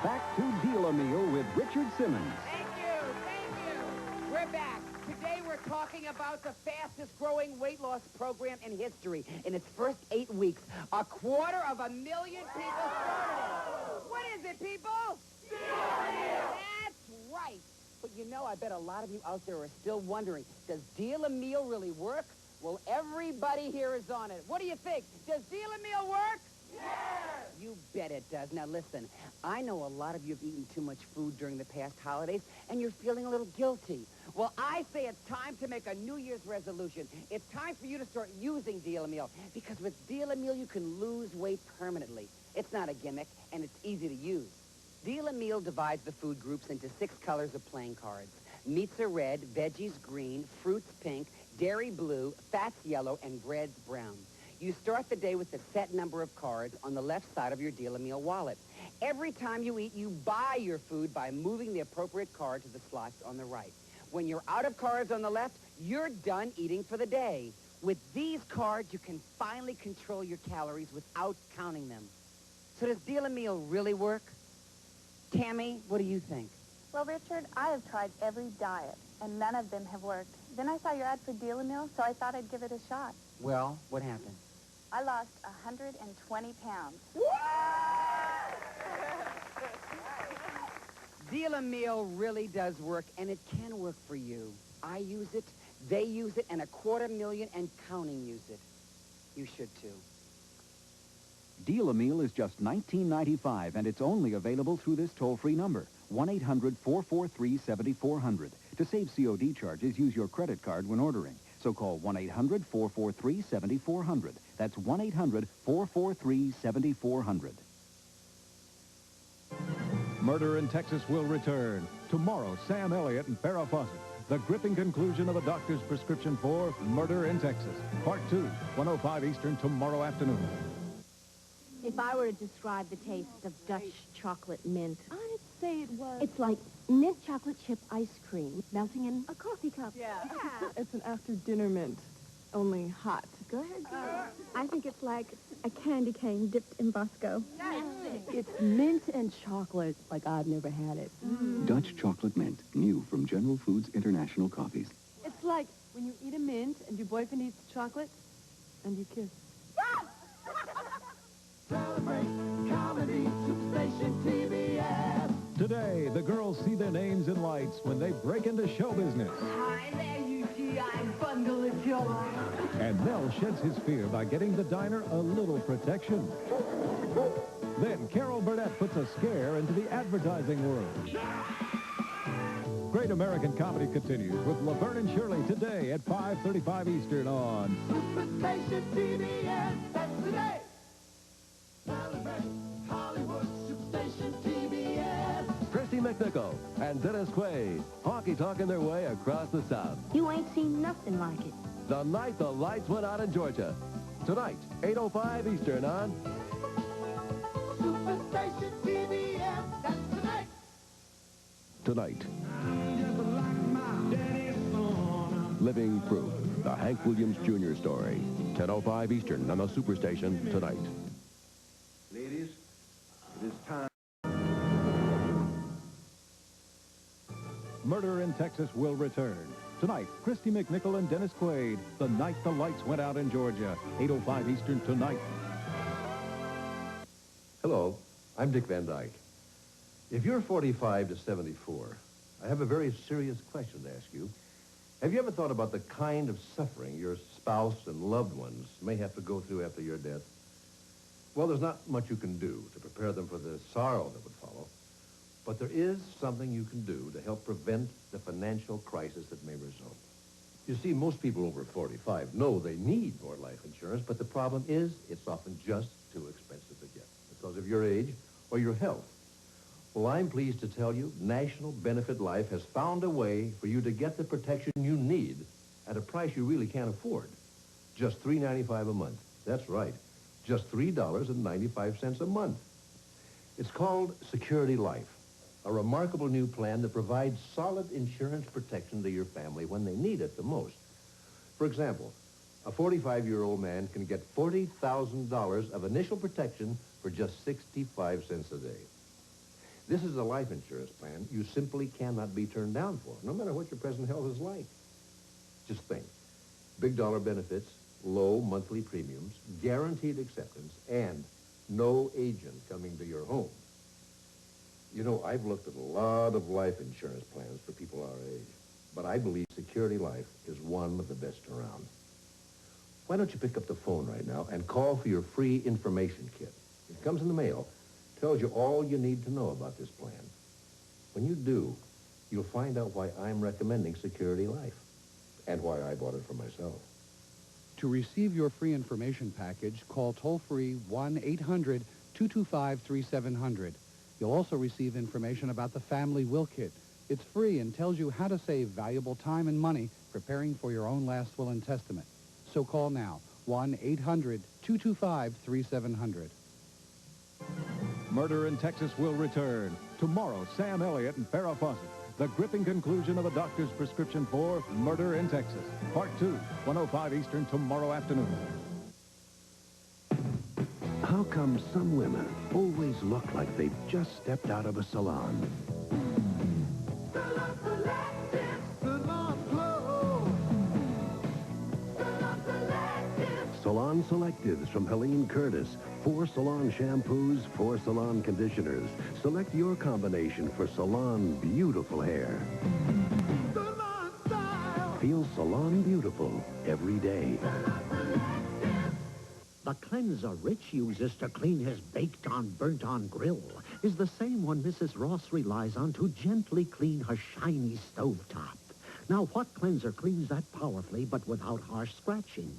back to Deal-A-Meal with Richard Simmons. Thank you. We're back. Today we're talking about the fastest growing weight loss program in history. In its first 8 weeks, 250,000 people started it. What is it, people? Deal-A-Meal. That's right. But you know, I bet a lot of you out there are still wondering, does Deal-A-Meal really work? Well, everybody here is on it. What do you think? Does Deal-A-Meal work? Yes! You bet it does. Now, listen, I know a lot of you have eaten too much food during the past holidays, and you're feeling a little guilty. Well, I say it's time to make a New Year's resolution. It's time for you to start using Deal-A-Meal, because with Deal-A-Meal, you can lose weight permanently. It's not a gimmick, and it's easy to use. Deal-A-Meal divides the food groups into 6 colors of playing cards. Meats are red, veggies green, fruits pink, dairy blue, fats yellow, and breads brown. You start the day with the set number of cards on the left side of your Deal-A-Meal wallet. Every time you eat, you buy your food by moving the appropriate card to the slots on the right. When you're out of cards on the left, you're done eating for the day. With these cards, you can finally control your calories without counting them. So does Deal-A-Meal really work? Tammy, what do you think? Well, Richard, I have tried every diet, and none of them have worked. Then I saw your ad for Deal-A-Meal, so I thought I'd give it a shot. Well, what happened? I lost 120 pounds. Deal-A-Meal really does work, and it can work for you. I use it, they use it, and 250,000 and counting use it. You should, too. Deal-A-Meal is just $19.95, and it's only available through this toll-free number, 1-800-443-7400. To save COD charges, use your credit card when ordering. So call 1-800-443-7400. That's 1-800-443-7400. Murder in Texas will return. Tomorrow, Sam Elliott and Farrah Fawcett. The gripping conclusion of a doctor's prescription for Murder in Texas. Part 2, 1:05 Eastern tomorrow afternoon. If I were to describe the taste of Dutch chocolate mint, I'd say it was... it's like mint chocolate chip ice cream melting in a coffee cup. Yeah. It's an after-dinner mint, only hot. Go ahead, I think it's like a candy cane dipped in Bosco. It's mint and chocolate like I've never had it. Dutch chocolate mint, new from General Foods International Coffees. It's like when you eat a mint and your boyfriend eats chocolate and you kiss. Celebrate comedy, Superstation TBS. Today, the girls see their names in lights when they break into show business. Hi there, you GI bundle of joy. And Mel sheds his fear by getting the diner a little protection. Then Carol Burnett puts a scare into the advertising world. Great American Comedy continues with Laverne and Shirley today at 5:35 Eastern on Superstation TBS. That's today. Celebrate Hollywood, Superstation TBS. Christy McNichol and Dennis Quaid, honky-tonking their way across the South. You ain't seen nothing like it. The night the lights went out in Georgia. Tonight, 8:05 Eastern on Superstation TBS. That's tonight. Tonight. Living Proof, the Hank Williams Jr. story. 10:05 Eastern on the Superstation tonight. Ladies, it is time. Murder in Texas will return. Tonight, Christy McNichol and Dennis Quaid. The night the lights went out in Georgia. 8:05 Eastern tonight. Hello, I'm Dick Van Dyke. If you're 45 to 74, I have a very serious question to ask you. Have you ever thought about the kind of suffering your spouse and loved ones may have to go through after your death? Well, there's not much you can do to prepare them for the sorrow that would follow, but there is something you can do to help prevent the financial crisis that may result. You see, most people over 45 know they need more life insurance, but the problem is it's often just too expensive to get because of your age or your health. Well, I'm pleased to tell you National Benefit Life has found a way for you to get the protection you need at a price you really can't afford. Just $3.95 a month. That's right. Just $3.95 a month. It's called Security Life, a remarkable new plan that provides solid insurance protection to your family when they need it the most. For example, a 45-year-old man can get $40,000 of initial protection for just 65 cents a day. This is a life insurance plan you simply cannot be turned down for, no matter what your present health is like. Just think. Big dollar benefits, low monthly premiums, guaranteed acceptance, and no agent coming to your home. You know, I've looked at a lot of life insurance plans for people our age, but I believe Security Life is one of the best around. Why don't you pick up the phone right now and call for your free information kit? It comes in the mail, tells you all you need to know about this plan. When you do, you'll find out why I'm recommending Security Life and why I bought it for myself. To receive your free information package, call toll-free 1-800-225-3700. You'll also receive information about the Family Will Kit. It's free and tells you how to save valuable time and money preparing for your own last will and testament. So call now, 1-800-225-3700. Murder in Texas will return. Tomorrow, Sam Elliott and Farrah Fawcett. The gripping conclusion of a doctor's prescription for Murder in Texas. Part 2, 1:05 Eastern tomorrow afternoon. How come some women always look like they've just stepped out of a salon? Salon Selectives. Salon Flow. Salon Selectives. Salon Selectives from Helene Curtis. 4 salon shampoos, 4 salon conditioners. Select your combination for salon beautiful hair. Salon Style. Feel salon beautiful every day. Salon Selectives. The cleanser Rich uses to clean his baked-on, burnt-on grill is the same one Mrs. Ross relies on to gently clean her shiny stovetop. Now, what cleanser cleans that powerfully but without harsh scratching?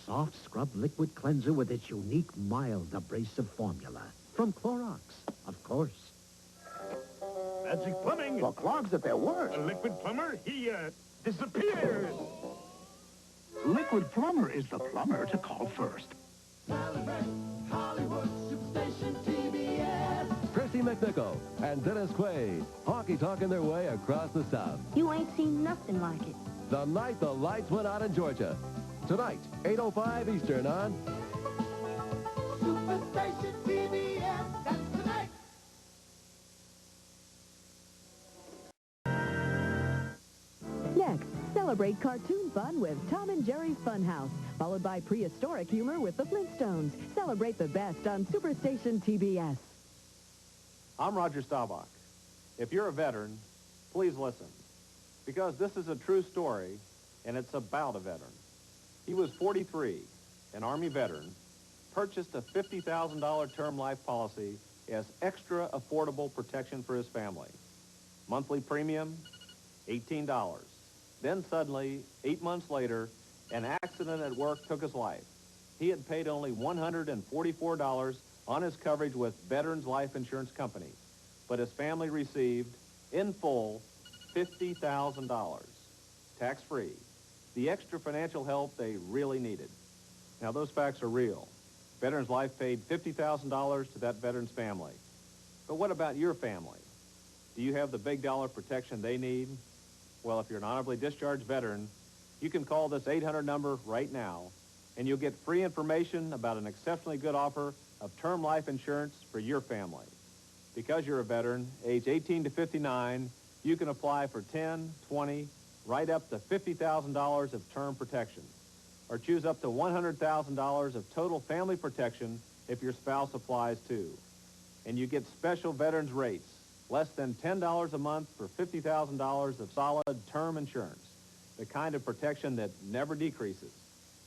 Soft Scrub Liquid Cleanser with its unique, mild, abrasive formula. From Clorox, of course. Magic plumbing. Well, clogs at their worst. A liquid plumber, he disappears. Liquid Plumr is the plumber to call first. Celebrate Hollywood Superstation TBS. Christy McNichol and Dennis Quaid, hockey talking their way across the South. You ain't seen nothing like it. The night the lights went out in Georgia. Tonight, 8:05 Eastern on Superstation TBS. That's tonight. Next, celebrate cartoon fun with Tom and Jerry's Funhouse, followed by prehistoric humor with the Flintstones. Celebrate the best on Superstation TBS. I'm Roger Staubach. If you're a veteran, please listen, because this is a true story, and it's about a veteran. He was 43, an Army veteran, purchased a $50,000 term life policy as extra affordable protection for his family. Monthly premium, $18. Then suddenly, 8 months later, an accident at work took his life. He had paid only $144 on his coverage with Veterans Life Insurance Company, but his family received, in full, $50,000, tax-free, the extra financial help they really needed. Now, those facts are real. Veterans Life paid $50,000 to that veteran's family. But what about your family? Do you have the big dollar protection they need? Well, if you're an honorably discharged veteran, you can call this 800 number right now, and you'll get free information about an exceptionally good offer of term life insurance for your family. Because you're a veteran, age 18 to 59, you can apply for 10, 20, right up to $50,000 of term protection, or choose up to $100,000 of total family protection if your spouse applies too. And you get special veterans rates, less than $10 a month for $50,000 of solid term insurance, the kind of protection that never decreases.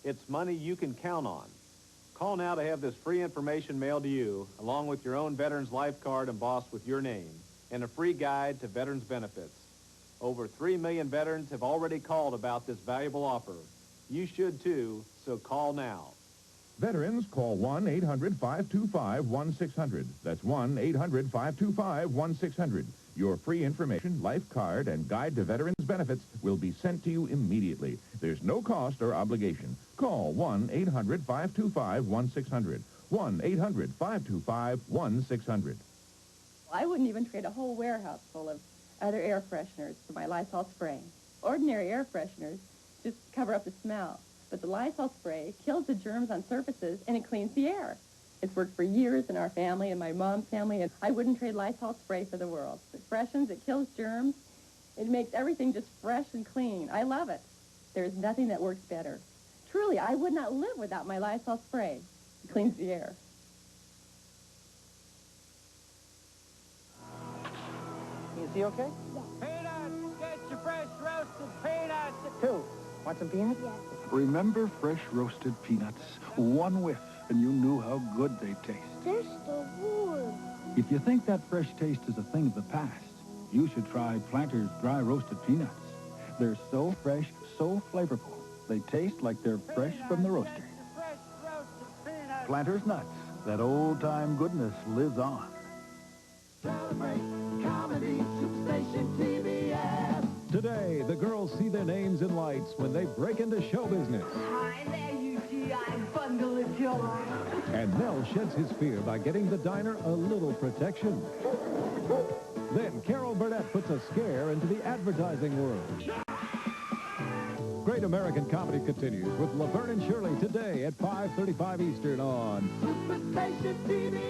It's money you can count on. Call now to have this free information mailed to you, along with your own Veterans Life card embossed with your name, and a free guide to veterans benefits. Over 3 million veterans have already called about this valuable offer. You should too, so call now. Veterans, call 1-800-525-1600. That's 1-800-525-1600. Your free information, life card, and guide to veterans benefits will be sent to you immediately. There's no cost or obligation. Call 1-800-525-1600. 1-800-525-1600. I wouldn't even trade a whole warehouse full of other air fresheners for my Lysol Spray. Ordinary air fresheners just cover up the smell, but the Lysol Spray kills the germs on surfaces and it cleans the air. It's worked for years in our family and my mom's family, and I wouldn't trade Lysol Spray for the world. It freshens, it kills germs. It makes everything just fresh and clean. I love it. There's nothing that works better. Truly, I would not live without my Lysol Spray. It cleans the air. Is he okay? Peanuts! Get your fresh roasted peanuts! 2. Want some peanuts? Yes. Remember fresh roasted peanuts? One whiff, and you knew how good they taste. They're still warm. If you think that fresh taste is a thing of the past, you should try Planters dry roasted peanuts. They're so fresh, so flavorful. They taste like they're fresh from the roaster. Planters nuts. That old-time goodness lives on. Celebrate comedy, Superstation TBS. Today, the girls see their names in lights when they break into show business. Hi there, you GI bundle of joy. And Mel sheds his fear by getting the diner a little protection. Then Carol Burnett puts a scare into the advertising world. Great American Comedy continues with Laverne and Shirley today at 5:35 Eastern on Superstation TBS.